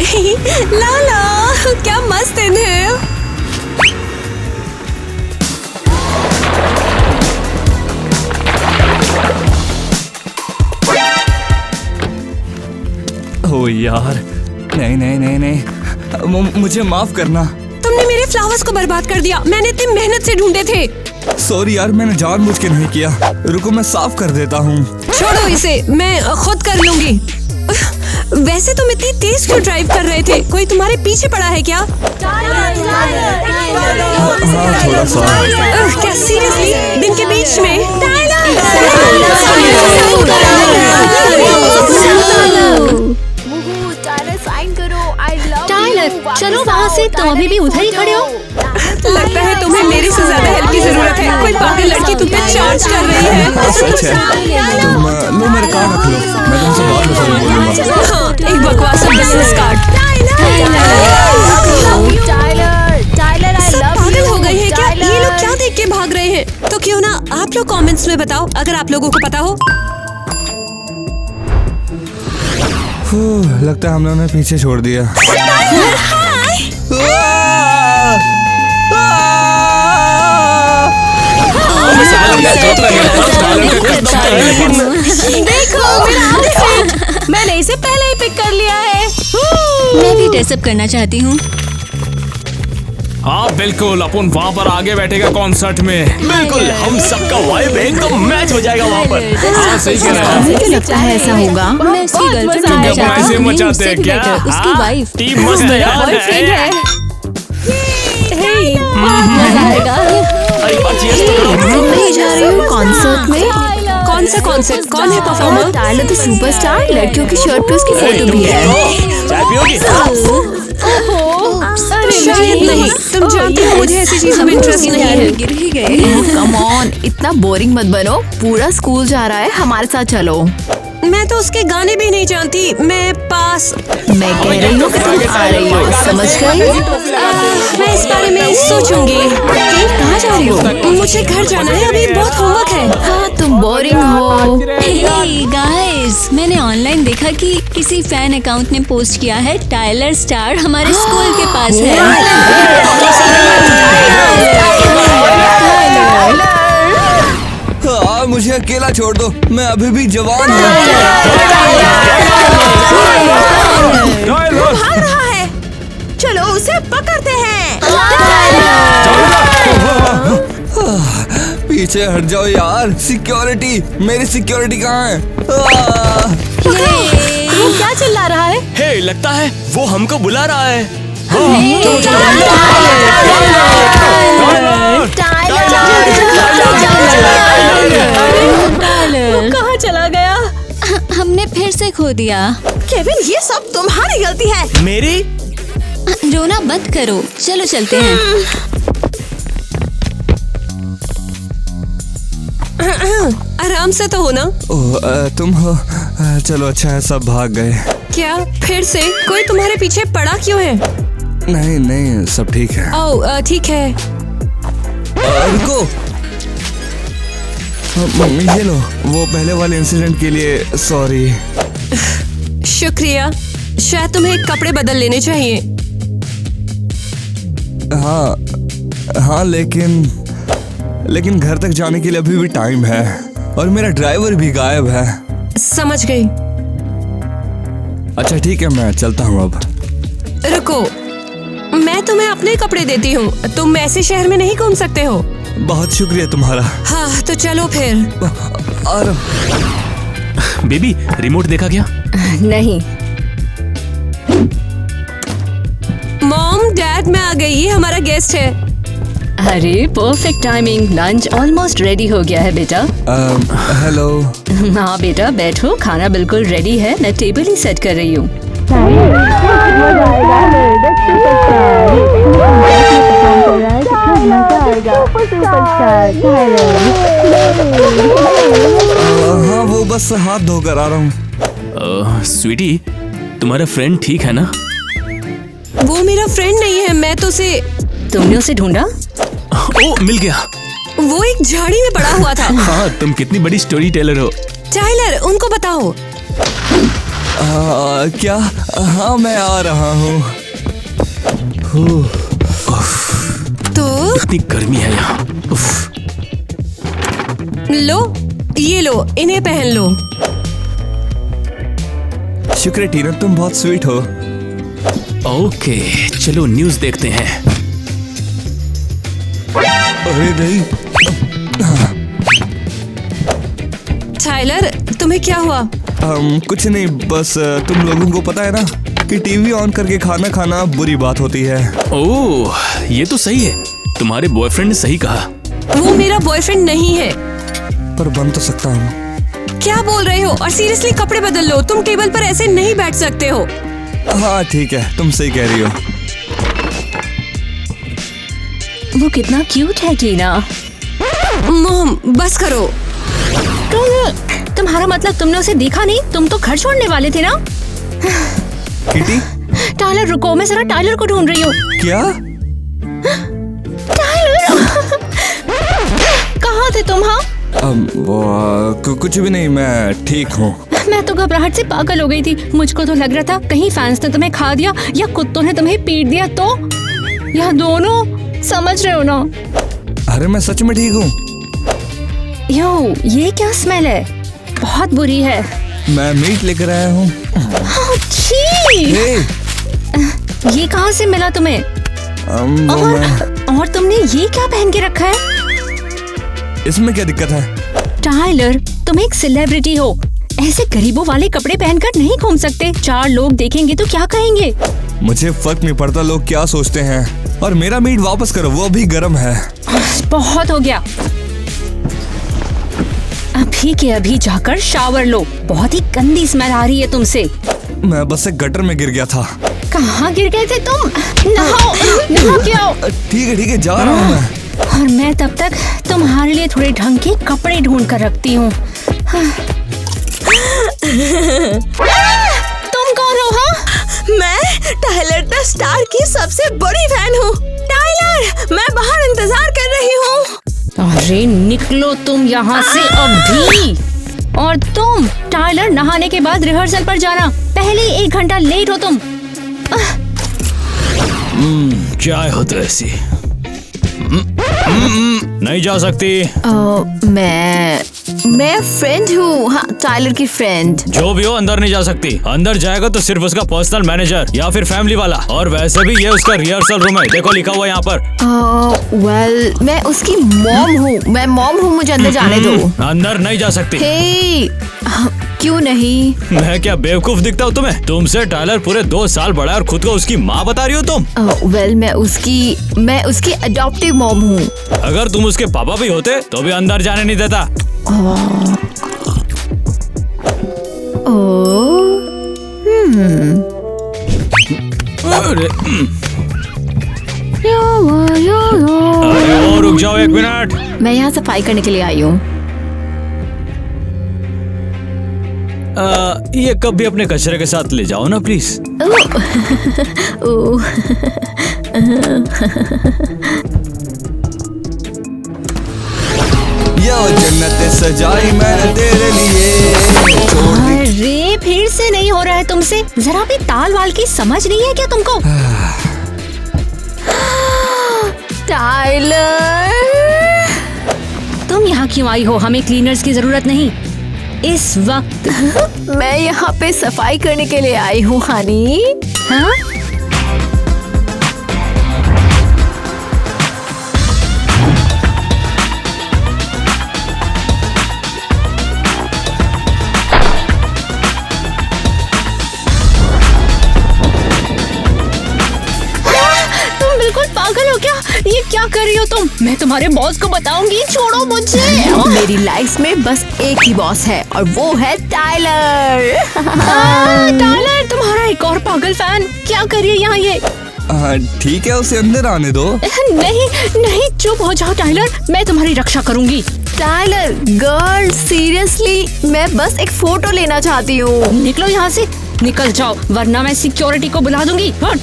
लाला, क्या मस्त दिन है। ओ यार, नहीं नहीं नहीं नहीं, मुझे माफ करना। तुमने मेरे फ्लावर्स को बर्बाद कर दिया। मैंने इतनी मेहनत से ढूंढे थे। सॉरी यार, मैंने जानबूझ के नहीं किया। रुको मैं साफ कर देता हूँ। छोड़ो इसे, मैं खुद कर लूंगी। वैसे तुम इतनी तेज क्यों ड्राइव कर रहे थे? कोई तुम्हारे पीछे पड़ा है क्या? हाँ, थोड़ा सा। क्या सीरियसली? दिन के बीच में? टाइलर, चलो वहाँ से। तुम अभी भी उधर ही खड़े हो। लगता है तुम्हें मेरे से ज्यादा हेल्प की जरूरत है। कोई पागल लड़की तुम पे चार्ज कर रही है। सच है। तुम लो मेरा कार्ड रख लो, मैं तुमसे बाद में सॉरी बोलूंगा। हाँ, एक बकवास बिजनेस कार्ड। सब पागल हो गए हैं क्या? ये लोग क्या देख के भाग रहे हैं? तो क्यों ना आप लोग कमेंट्स में बताओ अगर आप लोगों को पता हो। लगता है हम लोगों ने पीछे छोड़ दिया। देखो मेरा आउटफिट, मैंने इसे पहले ही पिक कर लिया है। मैं भी ड्रेसअप करना चाहती हूँ। हाँ बिल्कुल, अपन वहाँ पर आगे बैठेगा कॉन्सर्ट में। बिल्कुल, हम सबका वाइब एकदम मैच हो जाएगा वहाँ पर। हाँ सही कह रहे हैं। मुझे लगता है ऐसा होगा। मैं उसकी गर्लफ्रेंड तुम बनना क्या चाहती ऐसे हूँ। मचाते हैं क्या? उसकी वाइफ। टीम मस्त है यार। बॉयफ्रेंड है। मजा आएगा। एक बार cheers तो करो। मैं जा रही हूँ कॉन्सर्ट में। कौन सा कॉन्सर्ट? कौन है परफॉर्मर? Tyler the superstar. लड़कियों की शर्ट पे उसकी फोटो भी है। चाय पियोगी? शायद नहीं। तुम जानती हो मुझे ऐसी चीजों में इंटरेस्ट नहीं है। गिर ही गए। कम ऑन, इतना बोरिंग मत बनो। पूरा स्कूल जा रहा है, हमारे साथ चलो। मैं तो उसके गाने भी नहीं जानती। मैं पास। मैं कह रही हूँ कि तुम आ रही हो, समझ गई? मैं इस बारे में सोचूंगी। कहाँ जा रही हो? मुझे घर जाना है, अभी बहुत होमवर्क है। हाँ, तुम बोरिंग हो। हे गाइस, मैंने ऑनलाइन देखा कि किसी फैन अकाउंट ने पोस्ट किया है टाइलर स्टार हमारे स्कूल के पास है। मुझे अकेला छोड़ दो, मैं अभी भी जवान हूँ। भाग रहा है। चलो उसे पकड़ते हैं। पीछे हट जाओ यार। सिक्योरिटी, मेरी सिक्योरिटी कहाँ है? वो क्या चिल्ला रहा है? हे, लगता है वो हमको बुला रहा है। कहाँ चला गया? हमने फिर से खो दिया। केविन, ये सब तुम्हारी गलती है। मेरी? रोना बंद करो, चलो चलते हैं। आराम से तो हो ना? तुम हो? चलो अच्छा है, सब भाग गए। क्या फिर से? कोई तुम्हारे पीछे पड़ा क्यों है? नहीं नहीं, सब ठीक है। ओह ठीक है। रुको, ये लो, वो पहले वाले इंसिडेंट के लिए सॉरी। शुक्रिया। शायद तुम्हें कपड़े बदल लेने चाहिए। हाँ, लेकिन घर तक जाने के लिए अभी भी टाइम है और मेरा ड्राइवर भी गायब है। समझ गई। अच्छा ठीक है, मैं चलता हूँ अब। रुको, मैं तुम्हें अपने कपड़े देती हूँ। तुम ऐसे शहर में नहीं घूम सकते हो। बहुत शुक्रिया तुम्हारा। हाँ तो चलो फिर। और बेबी, रिमोट देखा क्या? नहीं। मॉम, डैड, मैं आ गई। ये हमारा गेस्ट है। अरे perfect timing. Lunch almost ready हो गया है बेटा। हेलो। हाँ बेटा बैठो, खाना बिल्कुल रेडी है। मैं टेबल ही सेट कर रही हूँ। हाँ, वो बस हाथ धोकर आ रहा हूँ। स्वीटी, तुम्हारा फ्रेंड ठीक है ना? वो मेरा फ्रेंड नहीं है। मैं तो उसे। तुमने उसे ढूंढा? ओ, मिल गया। वो एक झाड़ी में पड़ा हुआ था। हाँ, तुम कितनी बड़ी स्टोरी टेलर हो। टाइलर, उनको बताओ। क्या? हाँ मैं आ रहा हूँ। तो इतनी गर्मी है यहाँ। उफ। लो, ये लो, इन्हें पहन लो। शुक्र है टीना, तुम बहुत स्वीट हो। ओके, चलो न्यूज़ देखते हैं। अरे नहीं। टाइलर, तुम्हें क्या हुआ? कुछ नहीं, बस तुम लोगों को पता है ना कि टीवी ऑन करके खाना खाना बुरी बात होती है। ओह, ये तो सही है। तुम्हारे बॉयफ्रेंड ने सही कहा। वो मेरा बॉयफ्रेंड नहीं है। पर बन तो सकता हूँ। क्या बोल रहे हो? और सीरियसली कपड़े बदल लो, तुम टेबल पर ऐसे नहीं बैठ सकते हो। हाँ ठीक है, तुम सही कह रही हो। वो कितना क्यूट है टीना। मॉम, बस करो। तुम्हारा मतलब तुमने उसे देखा नहीं? तुम तो घर छोड़ने वाले थे ना? किटी? टाइलर रुको, मैं जरा टाइलर को ढूंढ रही हूँ। क्या? कहाँ थे तुम? हाँ, कुछ भी नहीं, मैं ठीक हूँ। मैं तो घबराहट से पागल हो गई थी। मुझको तो लग रहा था कहीं फैंस ने तुम्हें खा दिया या कुत्तों ने तुम्हें पीट दिया तो। या दोनों, समझ रहे हो ना? अरे मैं सच में ठीक हूँ। यो, ये क्या स्मेल है? बहुत बुरी है। मैं मीट लेकर आया हूँ। छी! ये कहाँ से मिला तुम्हें? और तुमने ये क्या पहन के रखा है? इसमें क्या दिक्कत है? टाइलर, तुम एक सेलिब्रिटी हो, ऐसे गरीबों वाले कपड़े पहनकर नहीं घूम सकते। 4 लोग देखेंगे तो क्या कहेंगे? मुझे फर्क नहीं पड़ता लोग क्या सोचते हैं। और मेरा मीट वापस करो, वो अभी गर्म है। बहुत हो गया। अभी के अभी जाकर शावर लो, बहुत ही गंदी स्मेल आ रही है तुमसे। मैं बस एक गटर में गिर गया था। कहाँ गिर गए थे तुम? नहाओ, नहा के आओ। ठीक है, जा रहा हूँ मैं। और मैं तब तक तुम्हारे लिए थोड़े ढंग के कपड़े ढूंढ कर रखती हूँ। तुम कौन हो? हाँ, मैं टाइलर द स्टार की सबसे बड़ी फैन हूँ। टाइलर, मैं बाहर इंतजार कर रही हूँ। अरे निकलो तुम यहाँ से अभी। और तुम टाइलर, नहाने के बाद रिहर्सल पर जाना। पहले 1 घंटा लेट हो तुम। चाय हो तो ऐसी नहीं जा सकती। मैं फ्रेंड हूँ। हाँ, टाइलर की फ्रेंड। जो भी हो, अंदर नहीं जा सकती। अंदर जाएगा तो सिर्फ उसका पर्सनल मैनेजर या फिर फैमिली वाला। और वैसे भी ये उसका रिहर्सल रूम है, देखो लिखा हुआ यहाँ पर। वेल, मैं उसकी मॉम हूँ। मैं मॉम हूँ, मुझे अंदर जाने दो। अंदर नहीं जा सकती। हे, क्यों नहीं? मैं क्या बेवकूफ दिखता हूँ तुम्हें? तुमसे टाइलर पूरे 2 साल बड़ा है और खुद को उसकी माँ बता रही हो तुम। वेल, मैं उसकी अडॉप्टिव मॉम हूँ। अगर तुम उसके पापा भी होते तो भी अंदर जाने नहीं देता। अरे और रुक जाओ 1 मिनट। मैं यहाँ सफाई करने के लिए आई हूँ। ये कप भी अपने कचरे के साथ ले जाओ ना प्लीज। यो जन्नत सजाई मैंने तेरे लिए। अरे फिर से नहीं हो रहा है तुमसे? जरा भी ताल वाल की समझ नहीं है क्या तुमको? टाइलर, तुम यहाँ क्यों आई हो? हमें क्लीनर्स की जरूरत नहीं इस वक्त। मैं यहाँ पे सफाई करने के लिए आई हूँ हनी। हाँ? तुम बिल्कुल पागल हो क्या? ये क्या कर रही हो तुम? मैं तुम्हारे बॉस को बताऊंगी। छोड़ो मुझे। मेरी लाइफ में बस एक ही बॉस है और वो है टाइलर। टाइलर, तुम्हारा एक और पागल फैन क्या कर रही है यहाँ ये? ठीक है, उसे अंदर आने दो। नहीं नहीं, चुप हो जाओ टाइलर, मैं तुम्हारी रक्षा करूंगी। टाइलर, गर्ल, सीरियसली मैं बस एक फोटो लेना चाहती हूँ। निकलो यहाँ से, निकल जाओ वरना मैं सिक्योरिटी को बुला दूंगी। हट।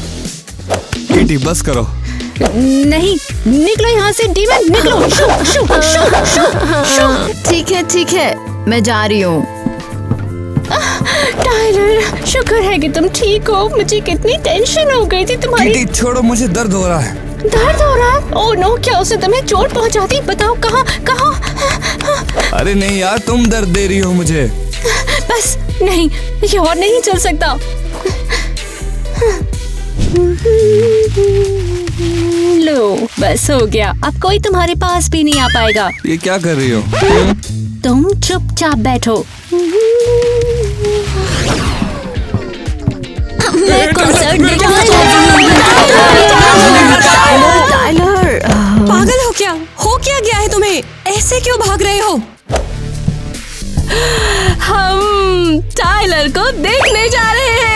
किटी बस करो। नहीं, निकलो यहाँ से डीमन, निकलो। शू, शू, शू, शू, शू। ठीक है, मैं जा रही हूँ। टाइलर, शुक्र है कि तुम ठीक हो। मुझे कितनी टेंशन हो गई थी तुम्हारी। कीटी छोड़ो, मुझे दर्द हो रहा है। दर्द हो रहा है? ओह नो, क्या उसने तुम्हें चोट पहुंचा दी? बताओ कहाँ कहाँ? अरे नहीं यार, तुम दर्द दे रही हो मुझे। बस नहीं, ये और नहीं चल सकता। लो, बस हो गया। अब कोई तुम्हारे पास भी नहीं आ पाएगा। ये क्या कर रही हो? तुम चुपचाप बैठो। मैं कॉन्सर्ट देखना चाहती हूँ। टाइलर, पागल हो क्या? हो क्या गया है तुम्हें? ऐसे क्यों भाग रहे हो? हम टाइलर को देखने जा रहे हैं।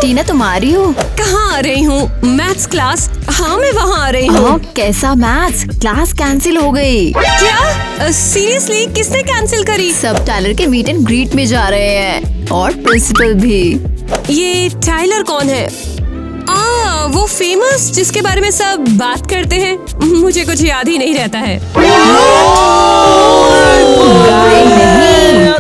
टीना तुम आ रही हो? कहाँ आ रही हूँ? Maths class. हाँ मैं वहाँ आ रही हूँ। कैसा मैथ्स? क्लास कैंसिल हो गई। क्या? सीरियसली? किसने कैंसिल करी? सब टाइलर के मीट एंड ग्रीट में जा रहे हैं और प्रिंसिपल भी। ये टाइलर कौन है? वो फेमस जिसके बारे में सब बात करते हैं। मुझे कुछ याद ही नहीं रहता है।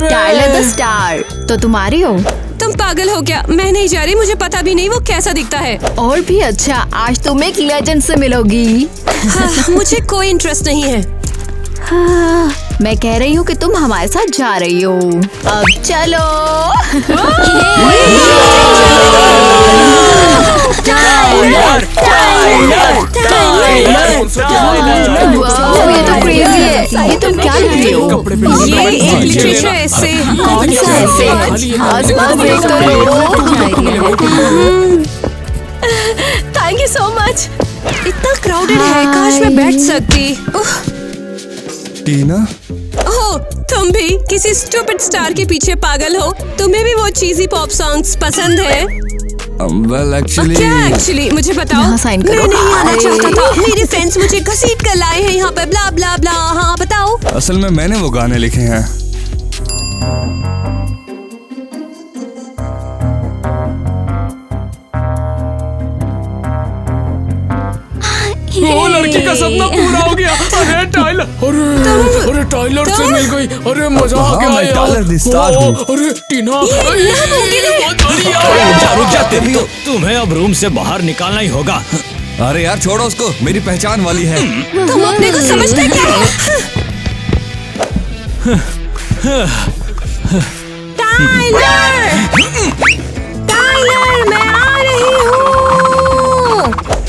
Tyler the star. तो तुम आ रही हो? तुम पागल हो क्या? मैं नहीं जा रही। मुझे पता भी नहीं वो कैसा दिखता है। और भी अच्छा, आज तुम एक लेजेंड से मिलोगी। हाँ, मुझे कोई इंटरेस्ट नहीं है। हाँ, मैं कह रही हूँ कि तुम हमारे साथ जा रही हो। अब चलो। वाह, ये तो क्रेजी है। ये तुम क्या लिख रही हो? ये एक लिटरेचर ऐसे। कौन सा ऐसे? आसपास देख तो रही हो। Thank you so much. इतना क्राउडेड है, काश मैं बैठ सकती। टीना, ओह, तुम भी किसी स्टूपिड स्टार के पीछे पागल हो? तुम्हें भी वो चीजी पॉप सॉन्ग्स पसंद है? वेल एक्चुअली क्या एक्चुअली? मुझे बताओ। यहाँ साइन करो। मैं नहीं आना चाहता था। मेरे फ्रेंड्स मुझे घसीट कर लाए हैं यहाँ पे। ब्ला ब्ला ब्ला। हाँ बताओ। असल में मैंने वो गाने लिखे हैं। वो लड़की का सपना पूरा हो गया। अरे टाइलर, अरे टाइलर से मिल गई। अरे मजा आ गया यार। टाइलर द स्टार हूँ। अरे टीना, रुक जा तेरी तो। तुम्हें अब रूम से बाहर निकालना ही होगा। अरे यार छोड़ो उसको, मेरी पहचान वाली है। तुम अपने को समझते क्या हो? टाइलर, टाइलर, मैं आ रही हूँ।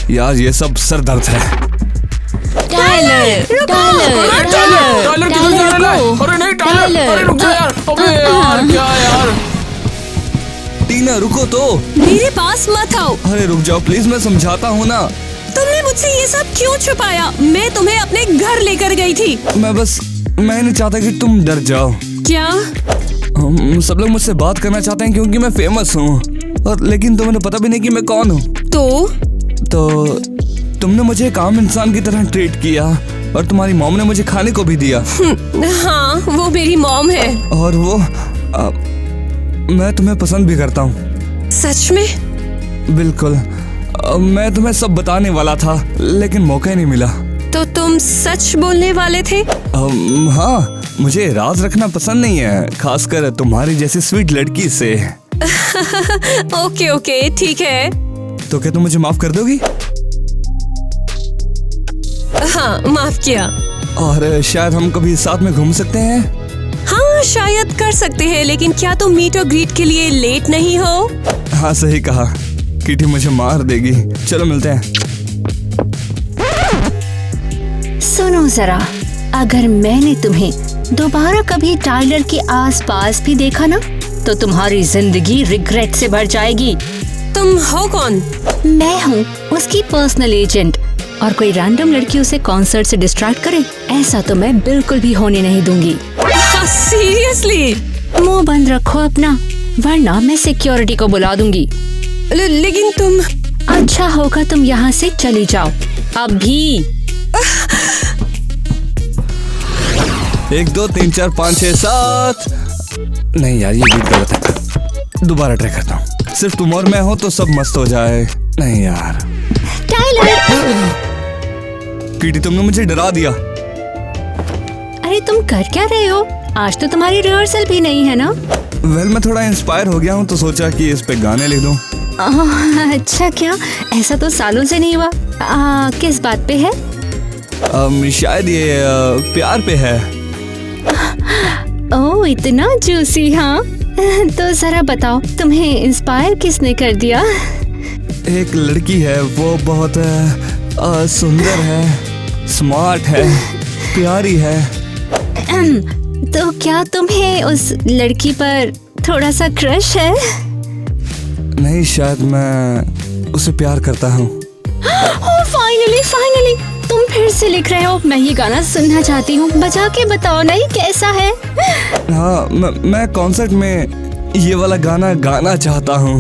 यार ये सब सर दर्द है। टाइलर, टाइलर, टाइलर किधर जा रहा है? अरे नहीं टाइलर, अरे रुक जा यार। अबे यार क्या यार? टीना रुको तो। मेरे पास मत आओ। अरे रुक जाओ प्लीज, मैं समझाता हूँ ना। तुमने मुझसे ये सब क्यों छुपाया? मैं तुम्हें अपने घर लेकर गई थी। मैं नहीं चाहता कि तुम डर जाओ। क्या? सब लोग मुझसे बात करना चाहते हैं क्योंकि मैं फेमस हूँ, और लेकिन तुम्हें पता भी नहीं कि मैं कौन हूँ। तो तुमने मुझे एक आम इंसान की तरह ट्रीट किया, और तुम्हारी मॉम ने मुझे खाने को भी दिया। हाँ, वो मेरी मॉम है। और वो मैं तुम्हें पसंद भी करता हूँ। सच में? बिल्कुल। मैं तुम्हें सब बताने वाला था, लेकिन मौका ही नहीं मिला। तो तुम सच बोलने वाले थे? हाँ, मुझे राज रखना पसंद नहीं है, खासकर तुम्हारी जैसी स्वीट लड़की से। ओके ओके, ठीक है। तो क्या तुम मुझे माफ कर दोगी? हाँ, माफ किया। और शायद हम कभी साथ में घूम सकते हैं। हाँ, शायद कर सकते हैं, लेकिन क्या तुम मीट और ग्रीट के लिए लेट नहीं हो? हाँ सही कहा, कीटी मुझे मार देगी। चलो मिलते हैं। सुनो जरा, अगर मैंने तुम्हें दोबारा कभी टाइलर के आसपास भी देखा ना, तो तुम्हारी जिंदगी रिग्रेट से भर जाएगी। तुम हो कौन? मैं हूँ उसकी पर्सनल एजेंट, और कोई रैंडम लड़की उसे कॉन्सर्ट से डिस्ट्रैक्ट करे, ऐसा तो मैं बिल्कुल भी होने नहीं दूंगी। सीरियसली? मुंह बंद रखो अपना, वरना मैं सिक्योरिटी को बुला दूंगी। लेकिन तुम... अच्छा होगा तुम यहाँ से चली जाओ अभी। 1 2 3 4 5 6 7। नहीं यार, ये बीट गलत है। दोबारा ट्राई करता हूँ। सिर्फ तुम और मैं हो तो सब मस्त हो जाए। नहीं यार। टाइलर! कीटी, तुमने मुझे डरा दिया। अरे तुम कर क्या रहे हो? आज तो तुम्हारी रिहर्सल भी नहीं है ना? वेल मैं थोड़ा इंस्पायर हो गया हूँ तो सोचा कि इस पे गाने लिख दूं। अच्छा, क्या ऐसा तो सालों से नहीं हुआ। किस बात पे है? शायद ये प्यार पे है। ओह, इतना जूसी। हाँ तो जरा बताओ, तुम्हें इंस्पायर किसने कर दिया? एक लड़की है, वो बहुत सुंदर है, स्मार्ट है, प्यारी है। तो क्या तुम्हें उस लड़की पर थोड़ा सा क्रश है? नहीं, शायद मैं उसे प्यार करता हूँ। फाइनली तुम फिर से लिख रहे हो। मैं ये गाना सुनना चाहती हूँ, बजा के बताओ ना ये कैसा है। हाँ, मैं कॉन्सर्ट में ये वाला गाना गाना चाहता हूँ,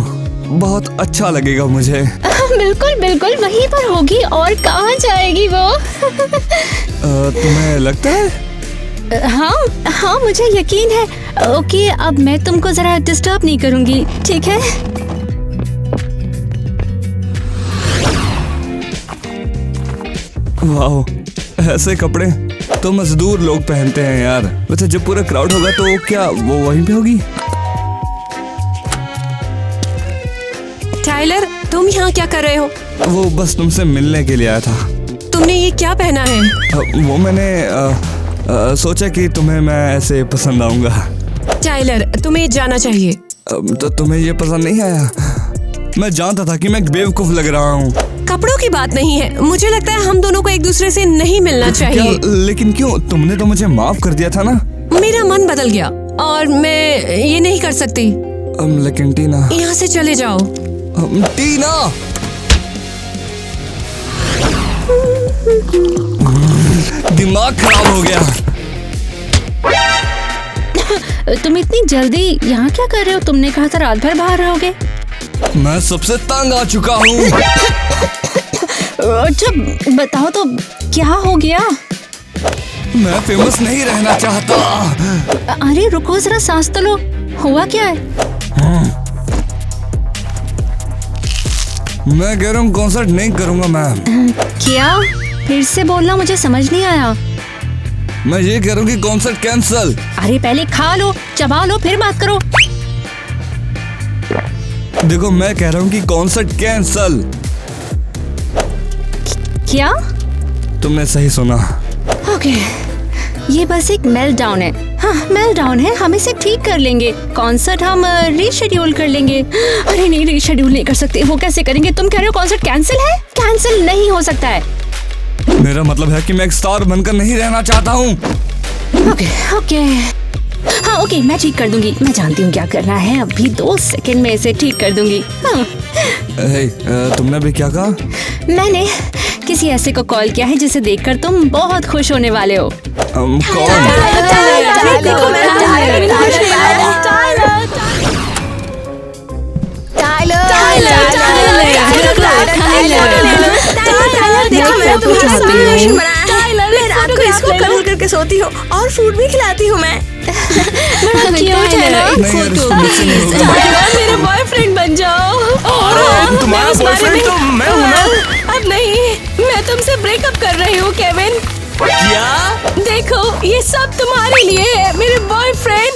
बहुत अच्छा लगेगा मुझे। बिल्कुल वहीं पर होगी, और कहाँ जाएगी वो? तुम्हें लगता है? हाँ मुझे यकीन है। ओके, अब मैं तुमको जरा डिस्टर्ब नहीं करूँगी, ठीक है? वाह, ऐसे कपड़े तो मजदूर लोग पहनते हैं यार। वैसे जब पूरा क्राउड होगा तो क्या वो वहीं पे होगी? टाइलर, तुम यहाँ क्या कर रहे हो? वो बस तुमसे मिलने के लिए आया था। तुमने ये क्या पहना है? वो मैंने सोचा कि तुम्हें मैं ऐसे पसंद आऊंगा। टाइलर, तुम्हें जाना चाहिए। तो तुम्हें ये पसंद नहीं आया? मैं जानता था कि मैं बेवकूफ लग रहा हूँ। कपड़ों की बात नहीं है, मुझे लगता है हम दोनों को एक दूसरे से नहीं मिलना चाहिए। लेकिन क्यों? तुमने तो मुझे माफ कर दिया था ना। मेरा मन बदल गया और मैं ये नहीं कर सकती। लेकिन टीना, यहाँ से चले जाओ। टीना, दिमाग खराब हो गया। तुम इतनी जल्दी यहाँ क्या कर रहे हो? तुमने कहा था रात भर बाहर रहोगे। मैं सबसे तंग आ चुका हूँ। अच्छा बताओ तो, क्या हो गया? मैं फेमस नहीं रहना चाहता। अरे रुको जरा, सांस तो लो। हुआ क्या है? मैं कह रहा हूँ कॉन्सर्ट नहीं करूँगा मैं। क्या? फिर से बोलना, मुझे समझ नहीं आया। मैं ये कह रहा हूँ कि कॉन्सर्ट कैंसल। अरे पहले खा लो, चबा लो, फिर बात करो। देखो, मैं कह रहा हूँ कि कॉन्सर्ट कैंसल। क्या? तुमने सही सुना। ओके, ये बस एक मेल्टडाउन है। हाँ, मेल्टडाउन है, हम इसे ठीक कर लेंगे। कॉन्सर्ट हम रीशेड्यूल कर लेंगे। अरे नहीं, रीशेड्यूल नहीं कर सकते। वो कैसे करेंगे? तुम कह रहे हो कॉन्सर्ट कैंसिल है? कैंसिल नहीं हो सकता है। मेरा मतलब है कि मैं एक स्टार बनकर नहीं रहना चाहता हूँ। ओके, हाँ ओके, मैं ठीक कर दूंगी। मैं जानती हूँ क्या करना है। अभी 2 सेकंड में इसे ठीक कर दूंगी। हाँ। तुमने भी क्या कहा? मैंने किसी ऐसे को कॉल किया है जिसे देखकर तुम बहुत खुश होने वाले हो। कौन? इसको कलर करके सोती हो और फूड भी खिलाती हूँ मैं। क्यूट है ना? मेरे बॉयफ्रेंड बन जाओ। अरे तुम्हारा बॉयफ्रेंड तो मैं हूँ ना। अब नहीं, मैं तुमसे ब्रेकअप कर रही हूँ केविन। क्या? देखो, ये सब तुम्हारे लिए है, मेरे बॉयफ्रेंड।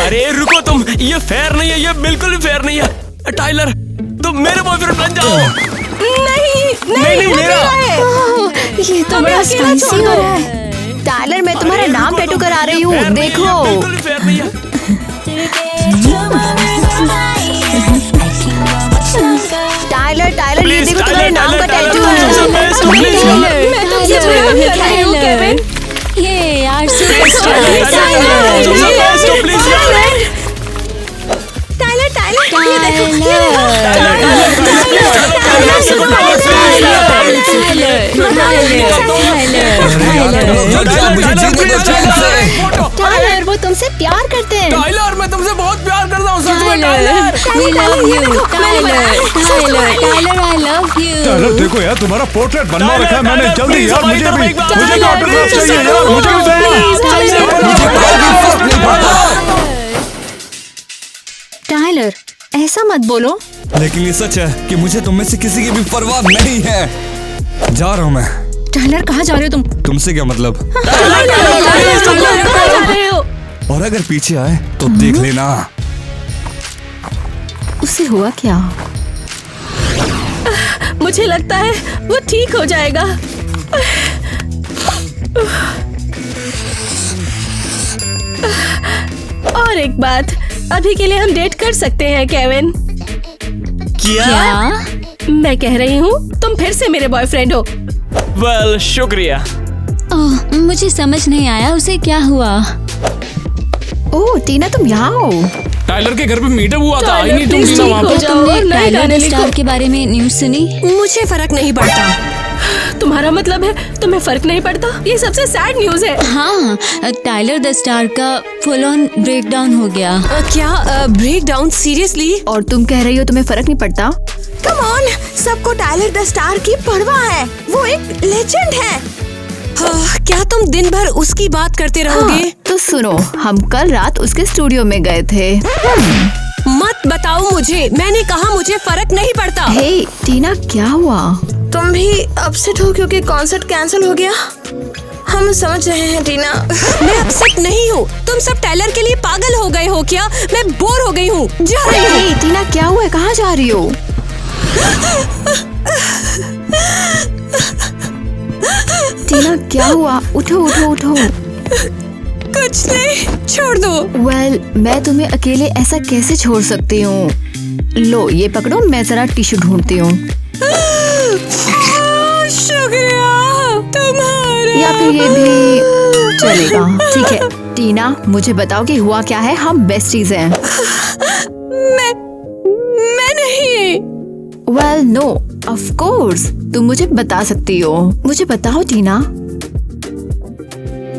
अरे रुको तुम, ये फेयर नहीं है, ये बिल्कुल भी फेयर नहीं है। टाइलर, तुम मेरे बॉयफ्रेंड बन जाओ। नहीं, मेरा। ये तो बड़ा स्पाइसी हो रहा है। टाइलर, मैं तुम्हारा नाम टैटू करा रही हूँ, देखो। बिल्कुल भी फेयर नहीं है। टाइलर, ये देखो तुम्हारे नाम का टैटू मैं तुमसे प्यार कर रही हूँ केविन। ये यार टाइलर, वो तुमसे प्यार करते हैं। टाइलर, मैं तुमसे बहुत प्यार करता हूँ, सच में। We love you, Tyler, I love you। Tyler देखो यार, तुम्हारा पोर्ट्रेट बनवा रखा है मैंने। जल्दी यार, मुझे भी ऑटोग्राफ चाहिए यार, मुझे भी टाइलर, ऐसा मत बोलो। लेकिन ये सच है कि मुझे तुम में से किसी की भी परवाह नहीं है। जा रहा हूँ मैं। टाइलर, कहाँ जा रहे हो तुम? तुमसे क्या मतलब? कहाँ जा रहे हो? और अगर पीछे आए तो देख लेना। उसे हुआ क्या? मुझे लगता है वो ठीक हो जाएगा। और एक बात, अभी के लिए हम डेट कर सकते हैं केविन। क्या? मैं कह रही हूँ तुम फिर से मेरे बॉयफ्रेंड हो। वेल, शुक्रिया। ओह, मुझे समझ नहीं आया उसे क्या हुआ। ओह टीना, तुम यहाँ हो? टाइलर के घर पे मीटअप हुआ था। आई नहीं तुम प्लीज टीना वहाँ ठीक हो पे। जाओ और नए टाइलर गाने द लिखो। स्टार के बारे में न्यूज़ सुनी? मुझे फर्क नहीं पड़ता। तुम्हारा मतलब है तुम्हें फर्क नहीं पड़ता? ये सबसे सैड न्यूज है। हाँ, टाइलर द स्टार का फुल ऑन ब्रेकडाउन हो गया। क्या ब्रेक डाउन? सीरियसली? और तुम कह रही हो तुम्हें फर्क नहीं पड़ता? कम ऑन, सबको टाइलर द स्टार की परवाह है। वो एक लेजेंड है। क्या तुम दिन भर उसकी बात करते रहोगे? हाँ, तो सुनो, हम कल रात उसके स्टूडियो में गए थे। मत बताओ मुझे, मैंने कहा मुझे फर्क नहीं पड़ता। हे टीना, क्या हुआ? तुम भी अपसेट हो क्योंकि कॉन्सर्ट कैंसिल हो गया? हम समझ रहे हैं टीना। मैं अपसेट नहीं हूँ। तुम सब टाइलर के लिए पागल हो गए हो क्या? मैं बोर हो गई हूँ, जा रही हूँ। हे टीना, क्या हुआ है? कहाँ जा रही हो? टीना, क्या हुआ? उठो उठो उठो। कुछ नहीं, छोड़ दो। वेल, मैं तुम्हें अकेले ऐसा कैसे छोड़ सकती हूँ? लो ये पकड़ो, मैं जरा टिश्यू ढूंढती हूँ। शुक्रिया तुम्हारा। या फिर ये भी चलेगा। ठीक है टीना, मुझे बताओ कि हुआ क्या है। हम बेस्टीज हैं। मैं नहीं। वेल नो, ऑफ कोर्स तुम मुझे बता सकती हो। मुझे बताओ टीना।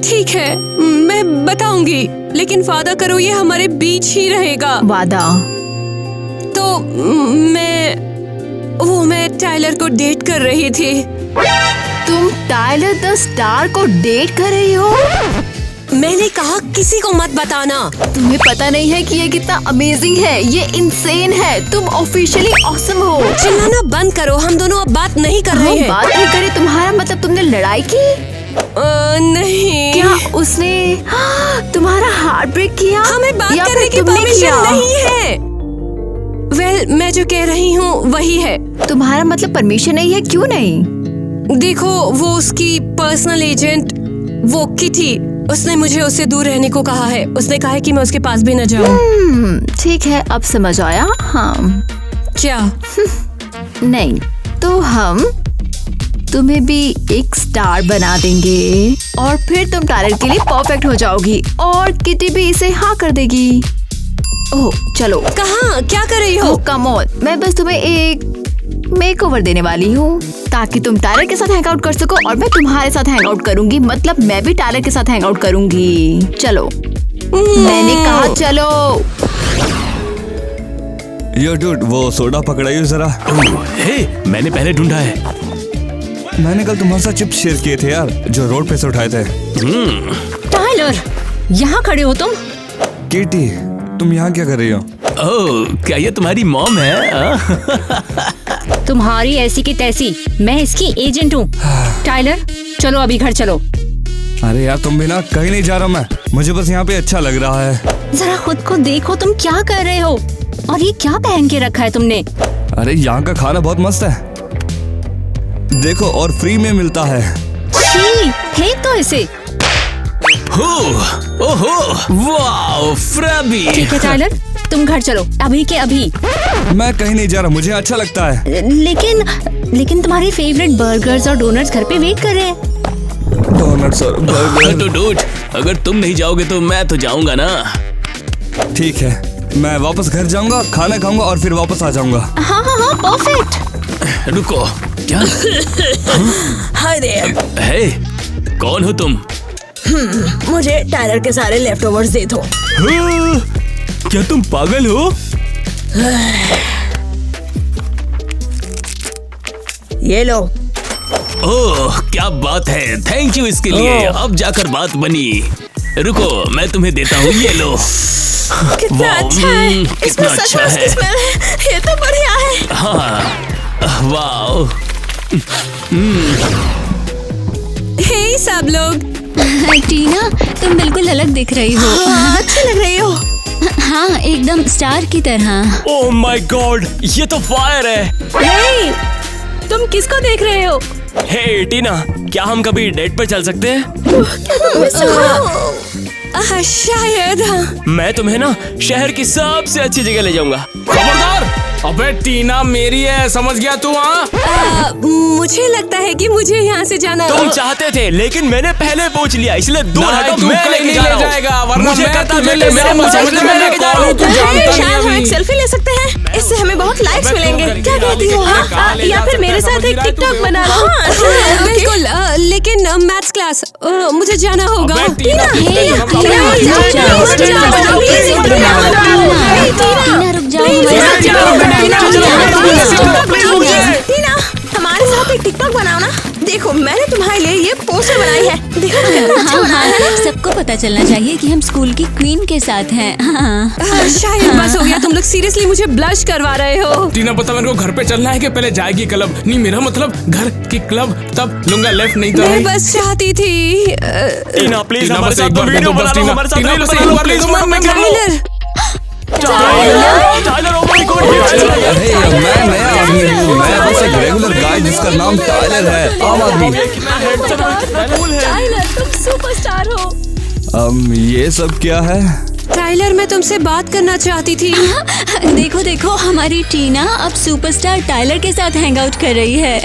ठीक है, मैं बताऊंगी, लेकिन वादा करो ये हमारे बीच ही रहेगा। वादा? तो मैं टाइलर को डेट कर रही थी। तुम टाइलर द स्टार को डेट कर रही हो? मैंने कहा किसी को मत बताना। तुम्हें पता नहीं है कि ये कितना अमेजिंग है? ये इंसेन है। तुम ऑफिशियली ऑसम हो। चिल्लाना बंद करो, हम दोनों अब बात नहीं कर रहे हम हैं। बात नहीं करे? तुम्हारा मतलब तुमने लड़ाई की? नहीं। क्या उसने तुम्हारा हार्ट ब्रेक किया? हमें बात या करने फिर की तुमने परमिशन किया? नहीं है। वेल, मैं जो कह रही हूँ वही है। तुम्हारा मतलब परमिशन नहीं है? क्यों नहीं? देखो, वो उसकी पर्सनल एजेंट, वो किटी, उसने मुझे उससे दूर रहने को कहा है। उसने कहा है कि मैं उसके पास भी न जाऊँ। ठीक है, अब समझ आया। हाँ। क्या? नहीं तो हम तुम्हें भी एक स्टार बना देंगे और फिर तुम टाइलर के लिए परफेक्ट हो जाओगी और किटी भी इसे हाँ कर देगी। ओह चलो। कहाँ? क्या कर रही हो? ओह कम ऑन, मैं बस तुम्हें एक मेकओवर देने वाली हूँ ताकि तुम टाइलर के साथ हैंग आउट कर सको और मैं तुम्हारे साथ हैंग आउट करूंगी। मतलब मैं भी टाइलर के साथ हैंग आउट करूंगी। चलो, मैंने कहा चलो। यो डूड, वो सोडा पकड़ाइयो जरा। हे, मैंने पहले ढूंढा है। मैंने कल तुम्हारे साथ चिप्स शेयर किए थे यार, जो रोड पे से उठाए थे। टाइलर, यहाँ खड़े हो तुम? किटी, तुम यहाँ क्या कर रही हो? ओह, क्या ये तुम्हारी मॉम है? तुम्हारी ऐसी की तैसी, मैं इसकी एजेंट हूँ। टाइलर, चलो अभी घर चलो। अरे यार, तुम भी ना, कहीं नहीं जा रहा मैं। मुझे बस यहाँ पे अच्छा लग रहा है। जरा खुद को देखो, तुम क्या कर रहे हो? और ये क्या पहन के रखा है तुमने? अरे यहाँ का खाना बहुत मस्त है, देखो, और फ्री में मिलता है। छी, फेंक दो इसे। ओहो, वाओ, फ्रैबी। ठीक है टाइलर, तुम घर चलो अभी के अभी। मैं कहीं नहीं जा रहा, मुझे अच्छा लगता है। लेकिन तुम्हारे फेवरेट बर्गर्स और डोनट्स घर पे वेट कर रहे हैं। डोनट्स और बर्गर। तो डूड, अगर तुम नहीं जाओगे तो मैं तो जाऊंगा ना। ठीक है, मैं वापस घर जाऊंगा, खाना खाऊंगा और फिर वापस आ जाऊंगा। हाँ हाँ हाँ, परफेक्ट। रुको, क्या? Hi there. हे, कौन हो तुम? मुझे टाइलर के सारे लेफ्टओवर्स दे दो। क्या तुम पागल हो? ये लो। ओह, क्या बात है, थैंक यू इसके लिए। अब जाकर बात बनी। रुको, मैं तुम्हें देता हूँ, ये लो। कितना अच्छा है, इसमें कितना सच अच्छा में है। स्मेल है। ये तो बढ़िया है। हाँ, वाओ। हे सब लोग, टीना, तुम बिल्कुल अलग दिख रही हो। अच्छी लग रही हो। हाँ, एकदम स्टार की तरह। ओह माय गॉड, ये तो फायर है। हे, तुम किसको देख रहे हो? हे टीना, क्या हम कभी डेट पर चल सकते हैं? शायद। मैं तुम्हें ना शहर की सबसे अच्छी जगह ले जाऊंगा। खबरदार! अबे टीना मेरी है, समझ गया तू? हाँ, मुझे लगता है कि मुझे यहाँ से जाना। तुम चाहते थे लेकिन मैंने पहले पूछ लिया, इसलिए दूर हटो। तू मैं कहीं लेके नहीं जा ले रहा हूँ। जाएगा, वरना मुझे मैं कहता तुझे मैं ले मेरा मुझे समझ मैं लेके जा रहा हूँ। तू जानता शायद हम नहीं एक सेल्फी ले सकते हैं, इससे हमें बहुत लाइक्स अबे मिलेंगे। तुम क्या करके कहती हो? डाल दे, हाँ, ले या जा फिर मेरे सकते हैं, साथ एक समझ रहा है तू? टिकटॉक बना लो। बिल्कुल, लेकिन मैथ्स क्लास मुझे जाना होगा। अबे टीना, टीना, रुक जाओ। टीना, हमारे साथ एक टिकटॉक बनाओ ना। देखो, मैंने तुम्हारे लिए ये पोस्टर बनाई है। देखो कितना अच्छा बनाया है ना? सबको पता चलना चाहिए कि हम स्कूल की क्वीन के साथ हैं। हाँ। शायद बस हो गया। तुम लोग सीरियसली मुझे ब्लश करवा रहे हो। टीना, पता मेरे को घर पे चलना है कि पहले जाएगी क्लब? नहीं, मेरा मतलब घर की क्लब, तब लूंगा लेफ्ट नहीं तो मैं right। बस चाहती थी टीना प्लीज टीना, हमारे बस साथ एक तो बार वीडियो दे दो, बना बस लो। टीना, हमारे साथ टीना, वीडियो बस बना एक लो बार प्लीज। दे दो, मैं कर लूं। टाइलर, मैं नया आदमी हूँ। मैं बस एक रेगुलर गाय जिसका नाम टाइलर है, आम आदमी। टाइलर, तुम सुपरस्टार हो। ये सब क्या है? टाइलर, मैं तुमसे बात करना चाहती थी। देखो देखो, हमारी टीना अब सुपरस्टार टाइलर के साथ हैंग आउट कर रही है।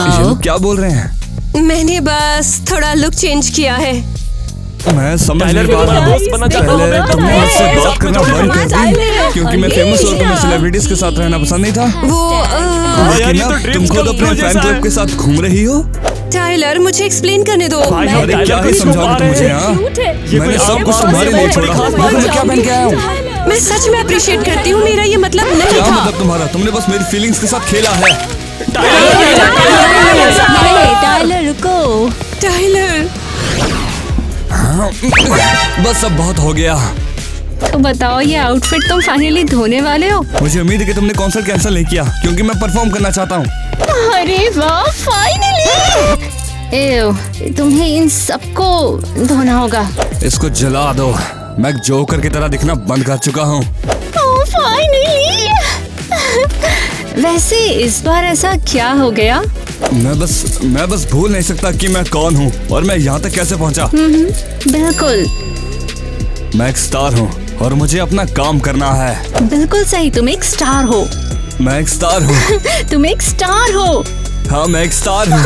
ये लोग क्या बोल रहे हैं? मैंने बस थोड़ा लुक चेंज किया है। मैं समझ टाइलर नहीं भी पा रहा हमारा हूँ। दोस्त बनना चाहता पहले हूँ। तुमने मुझसे बात करना बंद कर दी क्योंकि मैं फेमस और तुम्हें सेलिब्रिटीज के साथ रहना पसंद नहीं था। वो लेकिन ये तो अब dreams तुम खुद come अपने true फैन जैसा क्लब है। के साथ घूम रही हो। टाइलर, मुझे एक्सप्लेन करने दो। अरे क्या ही समझाऊं तुम मुझे? हाँ, मैंने सब कुछ तुम्हारे लिए छोड़ा। देखो मैं क्या पहन के आया हूँ। मैं सच में अप्रिशिएट करती हूँ, मेरा ये मतलब नहीं क्या था। मतलब तुम्हारा? तुमने बस मेरी फीलिंग्स के साथ खेला है। टाइलर रुको। टाइलर, बस अब बहुत हो गया। तो बताओ, ये आउटफिट तुम फाइनली धोने वाले हो? मुझे उम्मीद है कि तुमने कॉन्सर्ट कैंसिल नहीं किया क्योंकि मैं परफॉर्म करना चाहता हूँ। अरे वाह, फाइनली! एव, तुम्हें इन सबको धोना होगा। इसको जला दो। मैं जोकर की तरह दिखना बंद कर चुका हूँ। ओह, फाइनली! वैसे इस बार ऐसा क्या हो गया? मैं बस भूल नहीं सकता कि मैं कौन हूँ और मैं यहाँ तक कैसे पहुँचा। बिल्कुल मैं एक स्टार हूँ और मुझे अपना काम करना है। बिल्कुल सही, तुम एक स्टार हो। मैं एक स्टार हूँ। तुम एक स्टार हो। हाँ, मैं एक स्टार हूँ।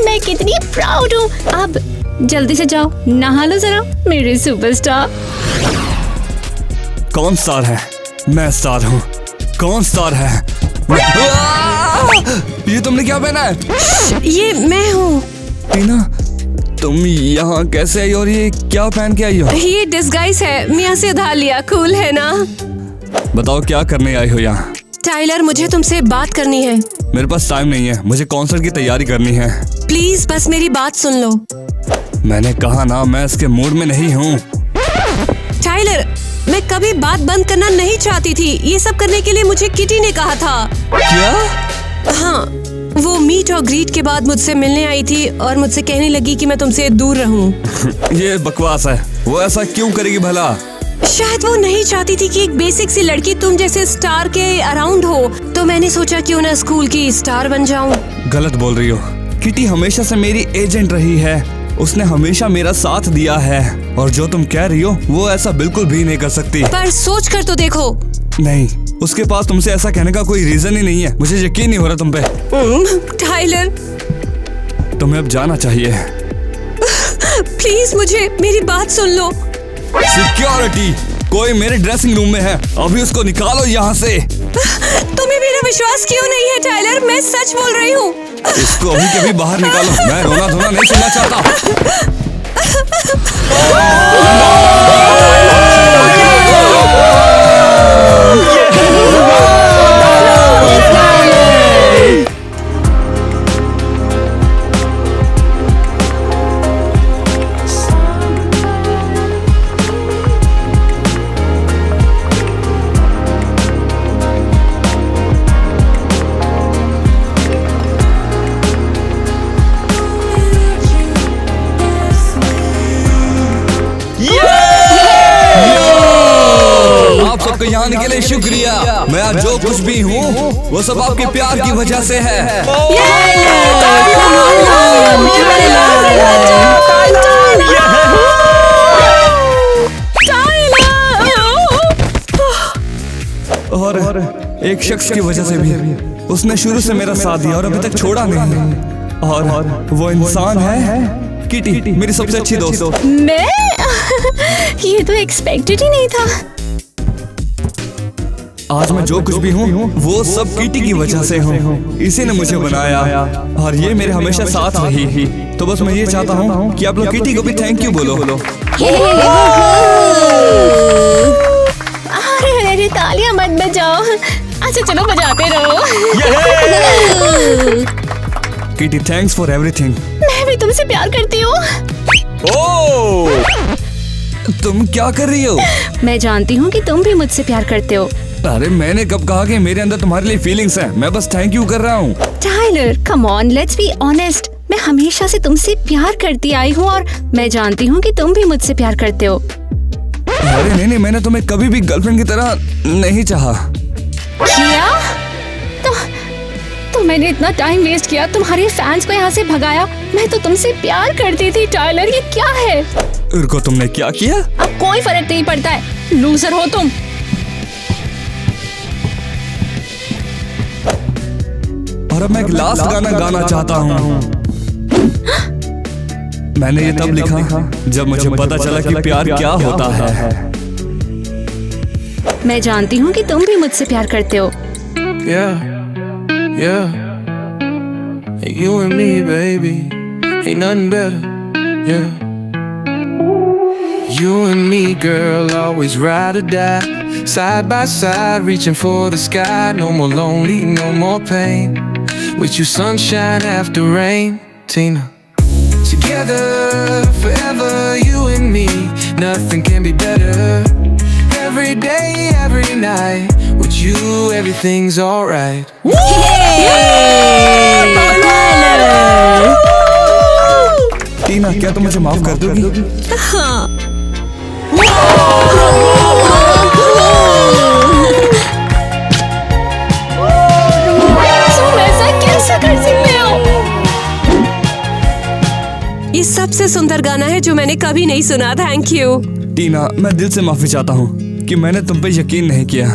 मैं कितनी प्राउड हूँ। अब जल्दी से जाओ, नहा लो जरा, मेरे सुपरस्टार। कौन स्टार है? मैं स्टार हूँ। कौन स्टार है? ये तुमने क्या पहना है? ये मैं हूँ। टीना, तुम यहाँ कैसे आई और ये क्या पहन के आई हो? ये डिस्गाइज है, मियाँ से उधार लिया। कूल है ना? बताओ क्या करने आई हो यहाँ? टाइलर, मुझे तुमसे बात करनी है। मेरे पास टाइम नहीं है, मुझे कॉन्सर्ट की तैयारी करनी है। प्लीज बस मेरी बात सुन लो। मैंने कहा ना, मैं इसके मूड में नहीं हूँ। टाइलर, मैं कभी बात बंद करना नहीं चाहती थी। ये सब करने के लिए मुझे किटी ने कहा था। क्या? हाँ, वो मीट और ग्रीट के बाद मुझसे मिलने आई थी और मुझसे कहने लगी कि मैं तुमसे दूर रहूं। ये बकवास है। वो ऐसा क्यों करेगी भला? शायद वो नहीं चाहती थी कि एक बेसिक सी लड़की तुम जैसे स्टार के अराउंड हो, तो मैंने सोचा क्यों ना स्कूल की स्टार बन जाऊं। गलत बोल रही हो। किटी हमेशा से मेरी एजेंट रही है। उसने हमेशा मेरा साथ दिया है और जो तुम कह रही हो वो ऐसा बिल्कुल भी नहीं कर सकती। पर सोच कर तो देखो। नहीं, उसके पास तुमसे ऐसा कहने का कोई रीजन ही नहीं है। मुझे यकीन नहीं हो रहा तुम पे। टाइलर, तुम्हें अब जाना चाहिए। प्लीज मुझे मेरी बात सुन लो। सिक्योरिटी, कोई मेरे ड्रेसिंग रूम में है, अभी उसको निकालो यहाँ से। तुम्हें मेरा विश्वास क्यों नहीं है टाइलर? मैं सच बोल रही हूँ। इसको अभी के अभी बाहर निकालो। मैं रोना धोना नहीं सुनना चाहता। आपको यहाँ आने के लिए शुक्रिया। मैं आज जो कुछ भी हूँ वो सब आपके प्यार की वजह से है। और एक शख्स की वजह से भी उसने शुरू से मेरा साथ दिया और अभी तक छोड़ा नहीं। और वो इंसान है किटी, मेरी सबसे अच्छी दोस्त। मैं ये तो एक्सपेक्टेड ही नहीं था। आज मैं जो कुछ भी हूँ वो सब किटी की वजह से हूँ। इसी ने मुझे बनाया और ये मेरे हमेशा साथ रही। तो बस मैं ये चाहता हूँ कि आप लोग किटी को भी थैंक यू बोलो। अरे तालियां मत बजाओ। अच्छा चलो बजाते रहो। Kitty thanks for everything. मैं भी तुमसे प्यार करती हूँ। ओह, तुम क्या कर रही हो? मैं जानती हूँ कि तुम भी मुझसे प्यार करते हो। अरे मैंने कब कहा कि मेरे अंदर तुम्हारे लिए फीलिंग्स हैं? मैं बस थैंक यू कर रहा हूँ। Tyler come on, let's be honest. मैं हमेशा से तुमसे प्यार करती आई हूँ और मैं जानती हूँ कि तुम भी मुझसे प्यार करते हो। अरे नहीं, मैंने तुम्हें कभी भी गर्लफ्रेंड की तरह नहीं चाहा। क्या? तो मैंने इतना टाइम वेस्ट किया, तुम्हारे फैंस को यहाँ से भगाया। मैं तो तुमसे प्यार करती थी टाइलर, ये क्या है? इनको तुमने क्या किया? अब कोई फर्क नहीं पड़ता है, लूजर हो तुम। और अब मैं एक लास्ट गाना गाना चाहता हूँ। मैंने ये तब लिखा जब मुझे पता चला कि प्यार क्या होता है। मैं जानती हूँ कि तुम भी मुझसे प्यार करते हो। Yeah, you and me, baby, ain't nothing better. Yeah, you and me, girl, always ride or die, side by side, reaching for the sky. No more lonely, no more pain. With you, sunshine after rain, Tina. Together forever, you and me, nothing can be better. Every day, every night, with you, everything's alright. टीना, क्या तुम मुझे माफ कर दोगी? हाँ। तुम ऐसा कैसे कर सकते हो? ये सबसे सुंदर गाना है जो मैंने कभी नहीं सुना। Thank you. टीना, मैं दिल से माफी चाहता हूँ कि मैंने तुम पे यकीन नहीं किया।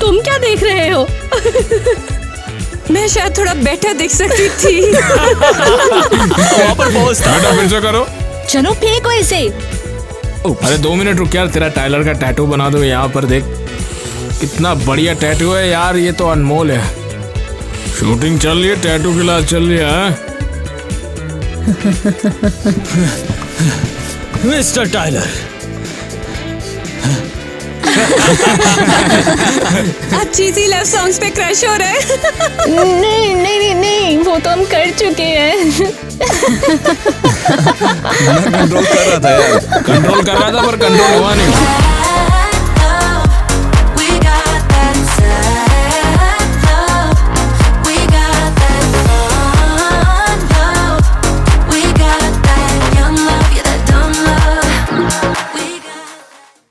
तुम क्या देख रहे हो? मैं शायद थोड़ा बेटर दिख सकती थी। वहाँ पर पहुँचता। बेटा फिर से करो। चलो फेंको इसे। अरे 2 मिनट रुक यार, तेरा टाइलर का टैटू बना दो। यहाँ पर देख, कितना बढ़िया टैटू है यार, ये तो अनमोल है। शूटिंग चल रही है, टैटू की क्लास चल रही है। मिस्टर टाइलर, आप चीज़ी लव सॉन्ग्स पे क्रश हो रहे हैं। नहीं नहीं नहीं नहीं, वो तो हम कर चुके हैं। मैं कंट्रोल कर रहा था यार, कंट्रोल कर रहा था पर कंट्रोल हुआ नहीं।